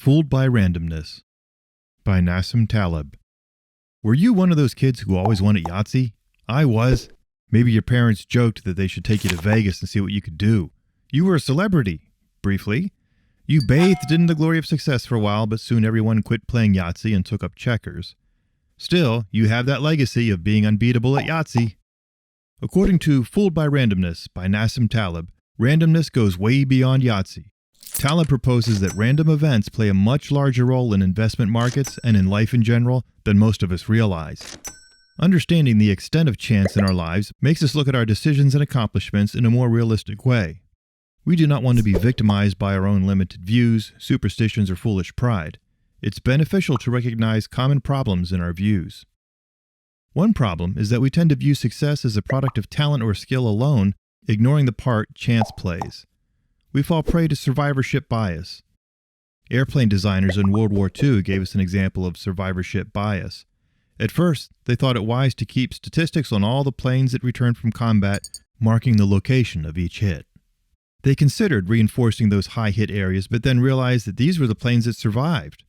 Fooled by Randomness by Nassim Taleb. Were you one of those kids who always won at Yahtzee? I was. Maybe your parents joked that they should take you to Vegas and see what you could do. You were a celebrity, briefly. You bathed in the glory of success for a while, but soon everyone quit playing Yahtzee and took up checkers. Still, you have that legacy of being unbeatable at Yahtzee. According to Fooled by Randomness by Nassim Taleb, randomness goes way beyond Yahtzee. Taleb proposes that random events play a much larger role in investment markets and in life in general than most of us realize. Understanding the extent of chance in our lives makes us look at our decisions and accomplishments in a more realistic way. We do not want to be victimized by our own limited views, superstitions, or foolish pride. It's beneficial to recognize common problems in our views. One problem is that we tend to view success as a product of talent or skill alone, ignoring the part chance plays. We fall prey to survivorship bias. Airplane designers in World War II gave us an example of survivorship bias. At first, they thought it wise to keep statistics on all the planes that returned from combat, marking the location of each hit. They considered reinforcing those high-hit areas, but then realized that these were the planes that survived.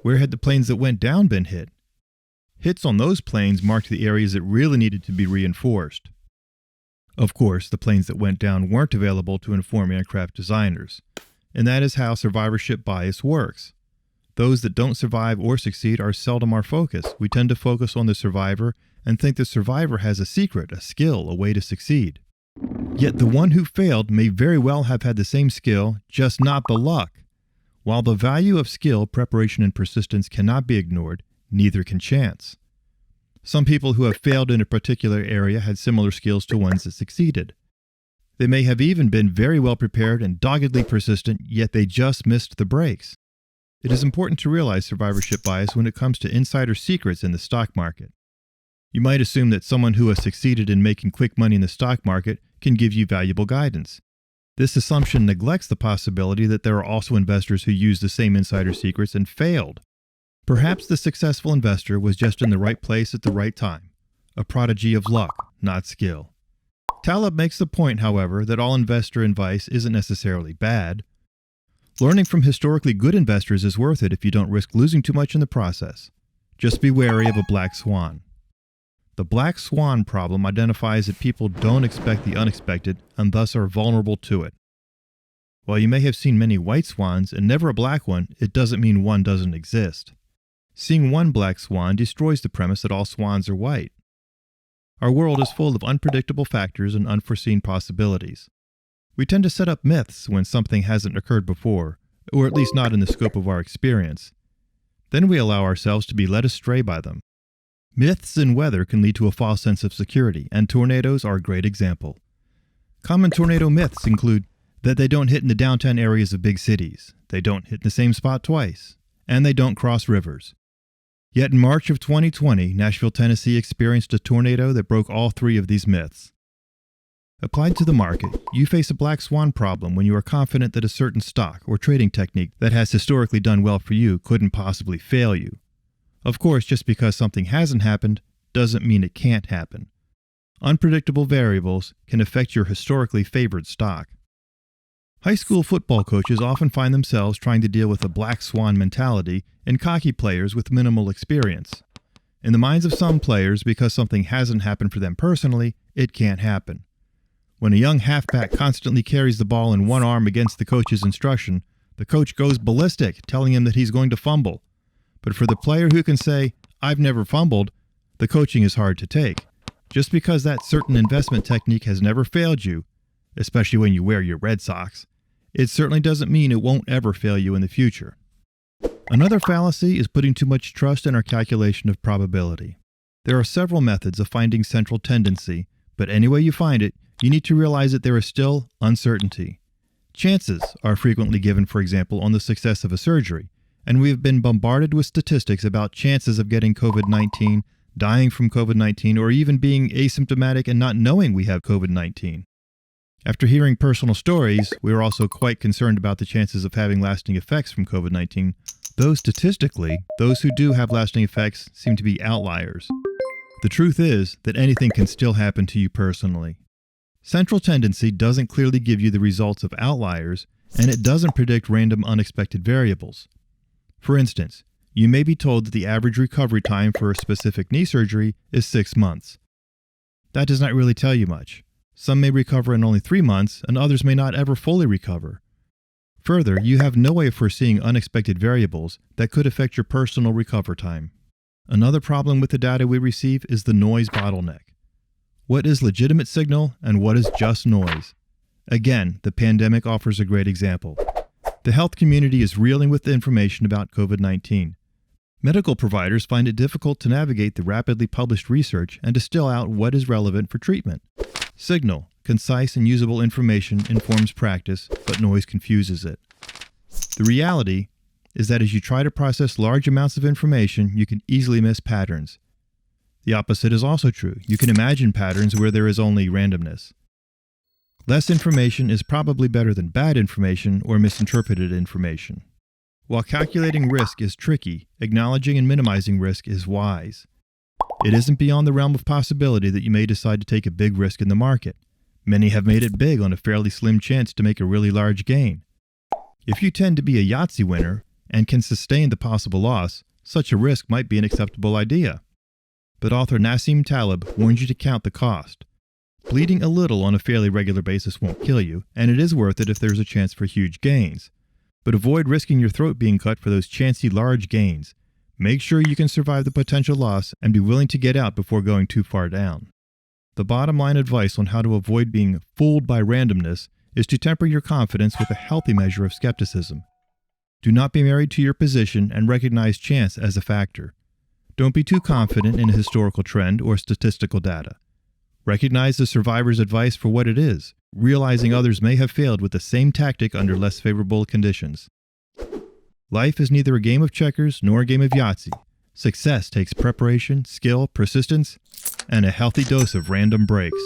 Where had the planes that went down been hit? Hits on those planes marked the areas that really needed to be reinforced. Of course, the planes that went down weren't available to inform aircraft designers, and that is how survivorship bias works. Those that don't survive or succeed are seldom our focus. We tend to focus on the survivor and think the survivor has a secret, a skill, a way to succeed. Yet the one who failed may very well have had the same skill, just not the luck. While the value of skill, preparation, and persistence cannot be ignored, neither can chance. Some people who have failed in a particular area had similar skills to ones that succeeded. They may have even been very well prepared and doggedly persistent, yet they just missed the breaks. It is important to realize survivorship bias when it comes to insider secrets in the stock market. You might assume that someone who has succeeded in making quick money in the stock market can give you valuable guidance. This assumption neglects the possibility that there are also investors who use the same insider secrets and failed. Perhaps the successful investor was just in the right place at the right time, a prodigy of luck, not skill. Taleb makes the point, however, that all investor advice isn't necessarily bad. Learning from historically good investors is worth it if you don't risk losing too much in the process. Just be wary of a black swan. The black swan problem identifies that people don't expect the unexpected and thus are vulnerable to it. While you may have seen many white swans and never a black one, it doesn't mean one doesn't exist. Seeing one black swan destroys the premise that all swans are white. Our world is full of unpredictable factors and unforeseen possibilities. We tend to set up myths when something hasn't occurred before, or at least not in the scope of our experience. Then we allow ourselves to be led astray by them. Myths in weather can lead to a false sense of security, and tornadoes are a great example. Common tornado myths include that they don't hit in the downtown areas of big cities, they don't hit in the same spot twice, and they don't cross rivers. Yet in March of 2020, Nashville, Tennessee experienced a tornado that broke all three of these myths. Applied to the market, you face a black swan problem when you are confident that a certain stock or trading technique that has historically done well for you couldn't possibly fail you. Of course, just because something hasn't happened doesn't mean it can't happen. Unpredictable variables can affect your historically favored stock. High school football coaches often find themselves trying to deal with a black swan mentality and cocky players with minimal experience. In the minds of some players, because something hasn't happened for them personally, it can't happen. When a young halfback constantly carries the ball in one arm against the coach's instruction, the coach goes ballistic, telling him that he's going to fumble. But for the player who can say, "I've never fumbled," the coaching is hard to take. Just because that certain investment technique has never failed you, especially when you wear your Red Sox, it certainly doesn't mean it won't ever fail you in the future. Another fallacy is putting too much trust in our calculation of probability. There are several methods of finding central tendency, but any way you find it, you need to realize that there is still uncertainty. Chances are frequently given, for example, on the success of a surgery, and we have been bombarded with statistics about chances of getting COVID-19, dying from COVID-19, or even being asymptomatic and not knowing we have COVID-19. After hearing personal stories, we are also quite concerned about the chances of having lasting effects from COVID-19, though statistically, those who do have lasting effects seem to be outliers. The truth is that anything can still happen to you personally. Central tendency doesn't clearly give you the results of outliers, and it doesn't predict random unexpected variables. For instance, you may be told that the average recovery time for a specific knee surgery is 6 months. That does not really tell you much. Some may recover in only 3 months, and others may not ever fully recover. Further, you have no way of foreseeing unexpected variables that could affect your personal recover time. Another problem with the data we receive is the noise bottleneck. What is legitimate signal and what is just noise? Again, the pandemic offers a great example. The health community is reeling with the information about COVID-19. Medical providers find it difficult to navigate the rapidly published research and distill out what is relevant for treatment. Signal, concise and usable information informs practice, but noise confuses it. The reality is that as you try to process large amounts of information, you can easily miss patterns. The opposite is also true. You can imagine patterns where there is only randomness. Less information is probably better than bad information or misinterpreted information. While calculating risk is tricky, acknowledging and minimizing risk is wise. It isn't beyond the realm of possibility that you may decide to take a big risk in the market. Many have made it big on a fairly slim chance to make a really large gain. If you tend to be a Yahtzee winner and can sustain the possible loss, such a risk might be an acceptable idea. But author Nassim Taleb warns you to count the cost. Bleeding a little on a fairly regular basis won't kill you, and it is worth it if there's a chance for huge gains. But avoid risking your throat being cut for those chancy large gains. Make sure you can survive the potential loss and be willing to get out before going too far down. The bottom line advice on how to avoid being fooled by randomness is to temper your confidence with a healthy measure of skepticism. Do not be married to your position and recognize chance as a factor. Don't be too confident in a historical trend or statistical data. Recognize the survivor's advice for what it is, realizing others may have failed with the same tactic under less favorable conditions. Life is neither a game of checkers nor a game of Yahtzee. Success takes preparation, skill, persistence, and a healthy dose of random breaks.